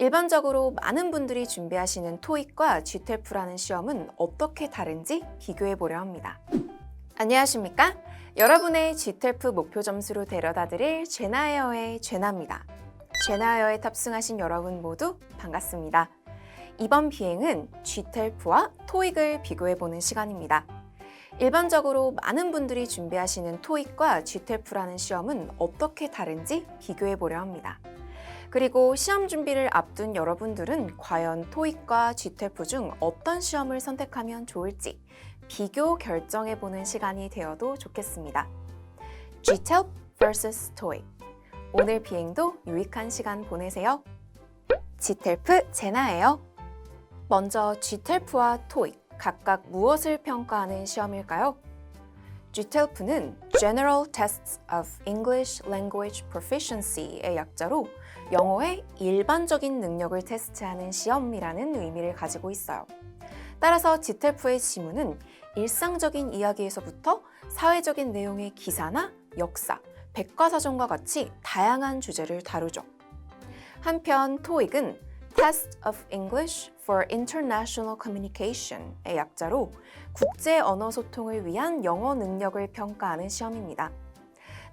일반적으로 많은 분들이 준비하시는 토익과 GTOEFL라는 시험은 어떻게 다른지 비교해 보려 합니다. 안녕하십니까? 여러분의 GTOEFL 목표 점수로 데려다드릴 제나에어의 제나입니다. 제나에어에 탑승하신 여러분 모두 반갑습니다. 이번 비행은 GTOEFL와 토익을 비교해 보는 시간입니다. 일반적으로 많은 분들이 준비하시는 토익과 GTOEFL라는 시험은 어떻게 다른지 비교해 보려 합니다. 그리고 시험 준비를 앞둔 여러분들은 과연 토익과 GTOEFL 중 어떤 시험을 선택하면 좋을지 비교 결정해 보는 시간이 되어도 좋겠습니다. GTOEFL vs TOEIC. 오늘 비행도 유익한 시간 보내세요. GTOEFL 제나예요. 먼저 GTOEFL와 TOEIC 각각 무엇을 평가하는 시험일까요? GTOEFL는 General Tests of English Language Proficiency의 약자로 영어의 일반적인 능력을 테스트하는 시험이라는 의미를 가지고 있어요. 따라서 GTOEFL의 지문은 일상적인 이야기에서부터 사회적인 내용의 기사나 역사, 백과사전과 같이 다양한 주제를 다루죠. 한편 TOEIC은 Test of English for International Communication의 약자로 국제 언어 소통을 위한 영어 능력을 평가하는 시험입니다.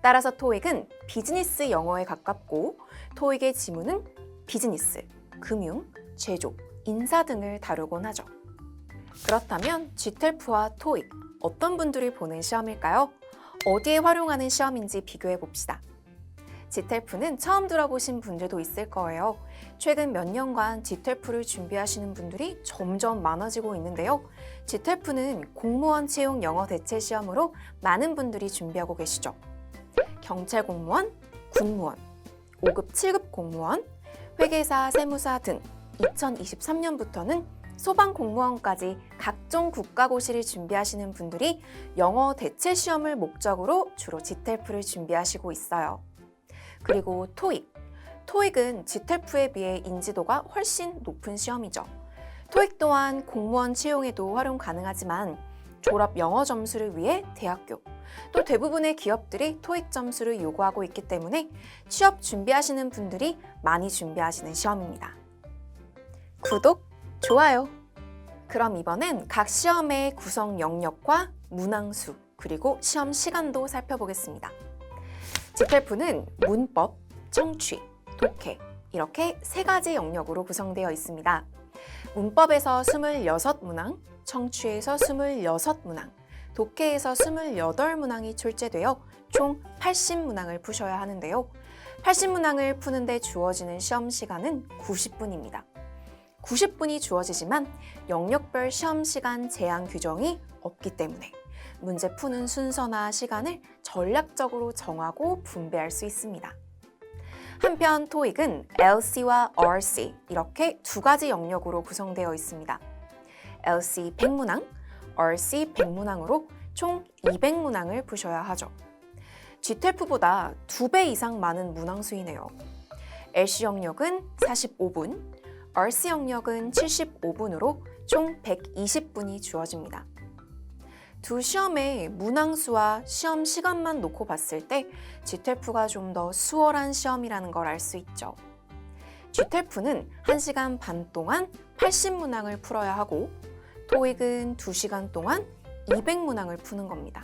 따라서 TOEIC은 비즈니스 영어에 가깝고 TOEIC의 지문은 비즈니스, 금융, 제조, 인사 등을 다루곤 하죠. 그렇다면 GTOEFL와 TOEIC 어떤 분들이 보는 시험일까요? 어디에 활용하는 시험인지 비교해 봅시다. GTOEFL는 처음 들어보신 분들도 있을 거예요. 최근 몇 년간 GTOEFL을 준비하시는 분들이 점점 많아지고 있는데요. GTOEFL는 공무원 채용 영어 대체 시험으로 많은 분들이 준비하고 계시죠. 경찰 공무원, 군무원, 5급, 7급 공무원, 회계사, 세무사 등 2023년부터는 소방 공무원까지 각종 국가고시를 준비하시는 분들이 영어 대체 시험을 목적으로 주로 GTOEFL을 준비하시고 있어요. 그리고 TOEIC은 GTOEFL에 비해 인지도가 훨씬 높은 시험이죠. TOEIC 또한 공무원 채용에도 활용 가능하지만 졸업 영어 점수를 위해 대학교, 또 대부분의 기업들이 TOEIC 점수를 요구하고 있기 때문에 취업 준비하시는 분들이 많이 준비하시는 시험입니다. 구독, 좋아요. 그럼 이번엔 각 시험의 구성 영역과 문항수, 그리고 시험 시간도 살펴보겠습니다. GTOEFL는 문법, 청취, 독해 이렇게 세 가지 영역으로 구성되어 있습니다. 문법에서 26문항, 청취에서 26문항, 독해에서 28문항이 출제되어 총 80문항을 푸셔야 하는데요. 80문항을 푸는데 주어지는 시험 시간은 90분입니다. 90분이 주어지지만 영역별 시험 시간 제한 규정이 없기 때문에 문제 푸는 순서나 시간을 전략적으로 정하고 분배할 수 있습니다. 한편 TOEIC은 LC와 RC 이렇게 두 가지 영역으로 구성되어 있습니다. LC 100문항, RC 100문항으로 총 200문항을 푸셔야 하죠. GTOEFL보다 2배 이상 많은 문항수이네요. LC 영역은 45분, RC 영역은 75분으로 총 120분이 주어집니다. 두 시험의 문항수와 시험 시간만 놓고 봤을 때 GTOEFL가 좀 더 수월한 시험이라는 걸 알 수 있죠. GTOEFL는 1시간 반 동안 80문항을 풀어야 하고 TOEIC은 2시간 동안 200문항을 푸는 겁니다.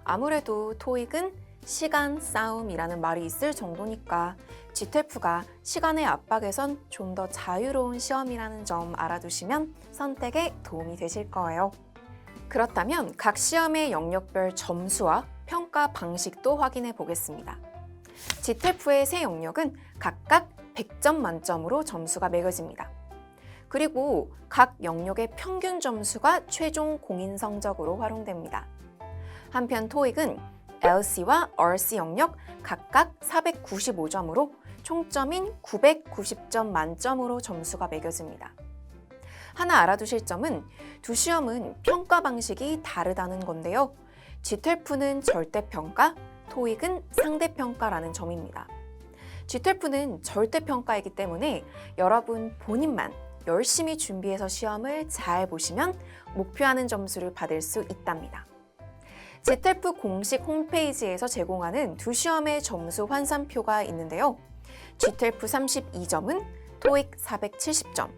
아무래도 TOEIC은 시간 싸움이라는 말이 있을 정도니까 GTOEFL가 시간의 압박에선 좀 더 자유로운 시험이라는 점 알아두시면 선택에 도움이 되실 거예요. 그렇다면 각 시험의 영역별 점수와 평가 방식도 확인해 보겠습니다. GTOEFL의 세 영역은 각각 100점 만점으로 점수가 매겨집니다. 그리고 각 영역의 평균 점수가 최종 공인 성적으로 활용됩니다. 한편 TOEIC은 LC와 RC 영역 각각 495점으로 총점인 990점 만점으로 점수가 매겨집니다. 하나 알아두실 점은 두 시험은 평가 방식이 다르다는 건데요. GTOEFL는 절대평가, TOEIC은 상대평가라는 점입니다. GTOEFL는 절대평가이기 때문에 여러분 본인만 열심히 준비해서 시험을 잘 보시면 목표하는 점수를 받을 수 있답니다. GTOEFL 공식 홈페이지에서 제공하는 두 시험의 점수 환산표가 있는데요. GTOEFL 32점은 토익 470점,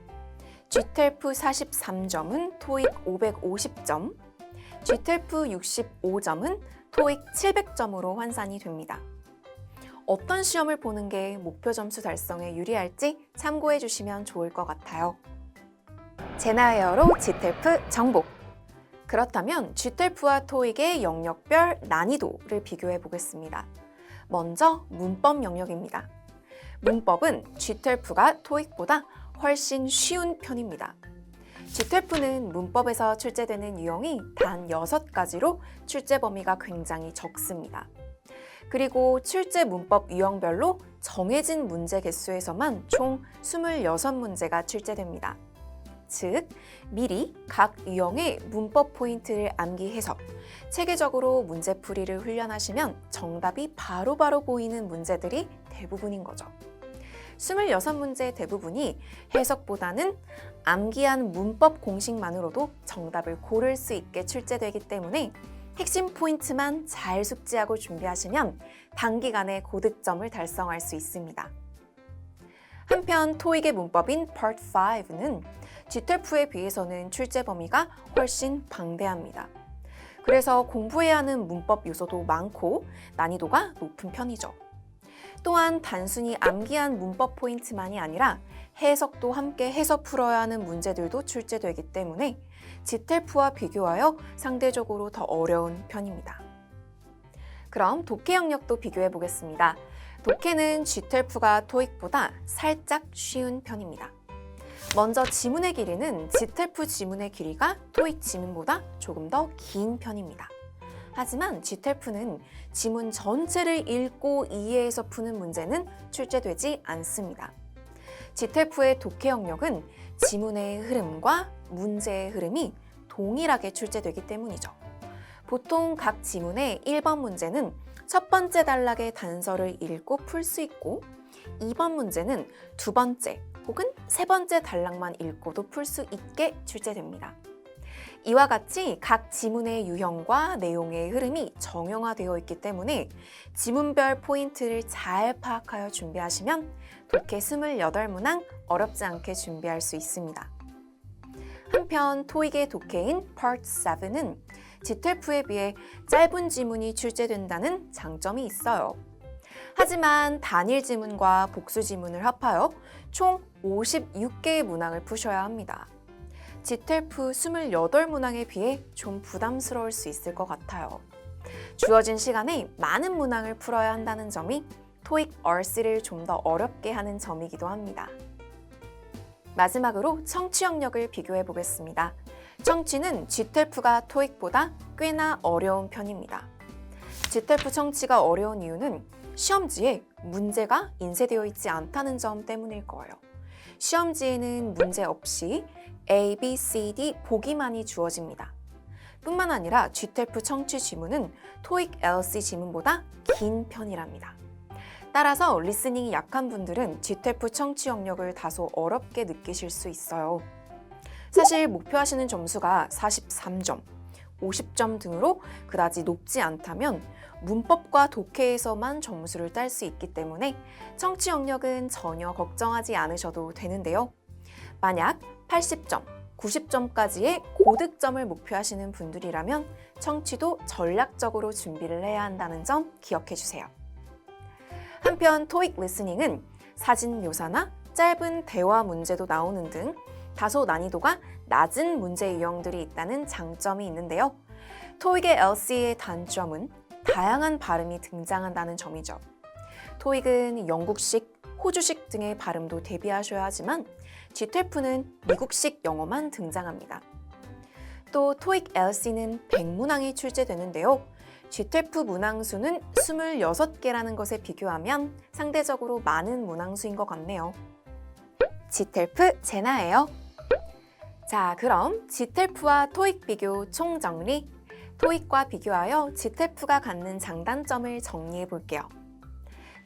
GTLF 43점은 토익 550점, GTLF 65점은 토익 700점으로 환산이 됩니다. 어떤 시험을 보는 게 목표 점수 달성에 유리할지 참고해 주시면 좋을 것 같아요. 제나에어로 GTLF 정복! 그렇다면 GTLF와 토익의 영역별 난이도를 비교해 보겠습니다. 먼저 문법 영역입니다. 문법은 GTLF가 토익보다 훨씬 쉬운 편입니다. GTLF는 문법에서 출제되는 유형이 단 6가지로 출제 범위가 굉장히 적습니다. 그리고 출제 문법 유형별로 정해진 문제 개수에서만 총 26문제가 출제됩니다. 즉, 미리 각 유형의 문법 포인트를 암기해서 체계적으로 문제풀이를 훈련하시면 정답이 바로바로 보이는 문제들이 대부분인 거죠. 26문제 대부분이 해석보다는 암기한 문법 공식만으로도 정답을 고를 수 있게 출제되기 때문에 핵심 포인트만 잘 숙지하고 준비하시면 단기간에 고득점을 달성할 수 있습니다. 한편 토익의 문법인 Part 5는 GTLF에 비해서는 출제 범위가 훨씬 방대합니다. 그래서 공부해야 하는 문법 요소도 많고 난이도가 높은 편이죠. 또한 단순히 암기한 문법 포인트만이 아니라 해석도 함께 해서 풀어야 하는 문제들도 출제되기 때문에 GTLF와 비교하여 상대적으로 더 어려운 편입니다. 그럼 독해 영역도 비교해 보겠습니다. 독해는 GTLF가 토익보다 살짝 쉬운 편입니다. 먼저 지문의 길이는 GTLF 지문의 길이가 토익 지문보다 조금 더 긴 편입니다. 하지만 GTLF는 지문 전체를 읽고 이해해서 푸는 문제는 출제되지 않습니다. GTLF의 독해 영역은 지문의 흐름과 문제의 흐름이 동일하게 출제되기 때문이죠. 보통 각 지문의 1번 문제는 첫 번째 단락의 단서를 읽고 풀 수 있고 2번 문제는 두 번째 혹은 세 번째 단락만 읽고도 풀 수 있게 출제됩니다. 이와 같이 각 지문의 유형과 내용의 흐름이 정형화되어 있기 때문에 지문별 포인트를 잘 파악하여 준비하시면 독해 28문항 어렵지 않게 준비할 수 있습니다. 한편 토익의 독해인 Part 7은 GTLF에 비해 짧은 지문이 출제된다는 장점이 있어요. 하지만 단일 지문과 복수 지문을 합하여 총 56개의 문항을 푸셔야 합니다. GTLF 28문항에 비해 좀 부담스러울 수 있을 것 같아요. 주어진 시간에 많은 문항을 풀어야 한다는 점이 토익 RC를 좀 더 어렵게 하는 점이기도 합니다. 마지막으로 청취 영역을 비교해 보겠습니다. 청취는 GTLF가 토익보다 꽤나 어려운 편입니다. GTLF 청취가 어려운 이유는 시험지에 문제가 인쇄되어 있지 않다는 점 때문일 거예요. 시험지에는 문제 없이 A, B, C, D 보기만이 주어집니다. 뿐만 아니라 GTLF 청취 지문은 토익 LC 지문보다 긴 편이랍니다. 따라서 리스닝이 약한 분들은 GTLF 청취 영역을 다소 어렵게 느끼실 수 있어요. 사실 목표하시는 점수가 43점, 50점 등으로 그다지 높지 않다면 문법과 독해에서만 점수를 딸 수 있기 때문에 청취 영역은 전혀 걱정하지 않으셔도 되는데요. 만약 80점, 90점까지의 고득점을 목표하시는 분들이라면 청취도 전략적으로 준비를 해야 한다는 점 기억해 주세요. 한편 토익 리스닝은 사진 묘사나 짧은 대화 문제도 나오는 등 다소 난이도가 낮은 문제 유형들이 있다는 장점이 있는데요. 토익의 LC의 단점은 다양한 발음이 등장한다는 점이죠. 토익은 영국식, 호주식 등의 발음도 대비하셔야 하지만 GTLF는 미국식 영어만 등장합니다. 또 토익 LC는 100문항이 출제되는데요. GTLF 문항수는 26개라는 것에 비교하면 상대적으로 많은 문항수인 것 같네요. GTLF 제나예요. 자, 그럼 GTLF와 토익 비교 총정리. 토익과 비교하여 GTLF가 갖는 장단점을 정리해 볼게요.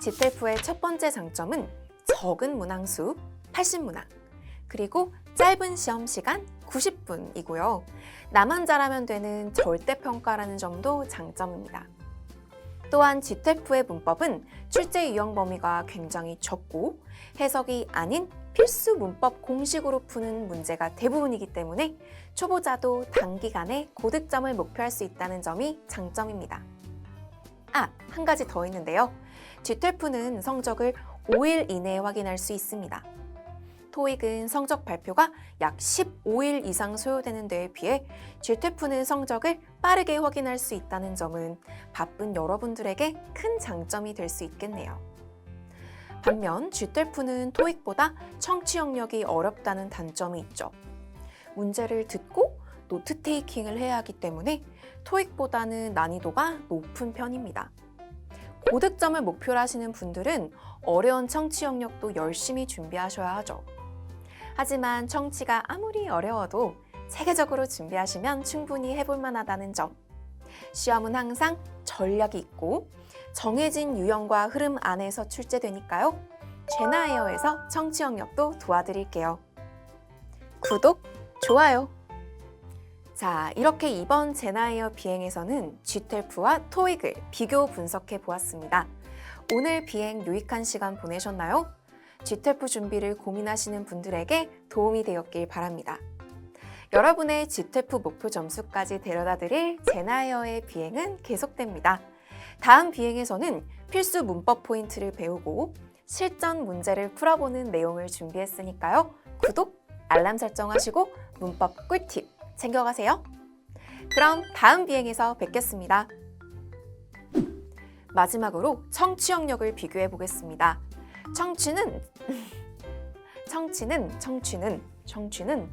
GTLF의 첫 번째 장점은 적은 문항수 80문항, 그리고 짧은 시험 시간 90분이고요. 나만 잘하면 되는 절대평가라는 점도 장점입니다. 또한 GTLF의 문법은 출제 유형 범위가 굉장히 적고 해석이 아닌 필수 문법 공식으로 푸는 문제가 대부분이기 때문에 초보자도 단기간에 고득점을 목표할 수 있다는 점이 장점입니다. 한 가지 더 있는데요. GTOEFL는 성적을 5일 이내에 확인할 수 있습니다. 토익은 성적 발표가 약 15일 이상 소요되는 데에 비해 GTOEFL는 성적을 빠르게 확인할 수 있다는 점은 바쁜 여러분들에게 큰 장점이 될 수 있겠네요. 반면 GTOEFL는 토익보다 청취 영역이 어렵다는 단점이 있죠. 문제를 듣고 노트 테이킹을 해야 하기 때문에 토익보다는 난이도가 높은 편입니다. 고득점을 목표로 하시는 분들은 어려운 청취 영역도 열심히 준비하셔야 하죠. 하지만 청취가 아무리 어려워도 체계적으로 준비하시면 충분히 해볼 만하다는 점. 시험은 항상 전략이 있고 정해진 유형과 흐름 안에서 출제되니까요. 제나에어에서 청취 영역도 도와드릴게요. 구독, 좋아요. 자, 이렇게 이번 제나에어 비행에서는 GTOEFL와 토익을 비교 분석해 보았습니다. 오늘 비행 유익한 시간 보내셨나요? GTOEFL 준비를 고민하시는 분들에게 도움이 되었길 바랍니다. 여러분의 GTOEFL 목표 점수까지 데려다 드릴 제나에어의 비행은 계속됩니다. 다음 비행에서는 필수 문법 포인트를 배우고 실전 문제를 풀어보는 내용을 준비했으니까요. 구독, 알람 설정하시고 문법 꿀팁 챙겨가세요. 그럼 다음 비행에서 뵙겠습니다. 마지막으로 청취 영역을 비교해 청취는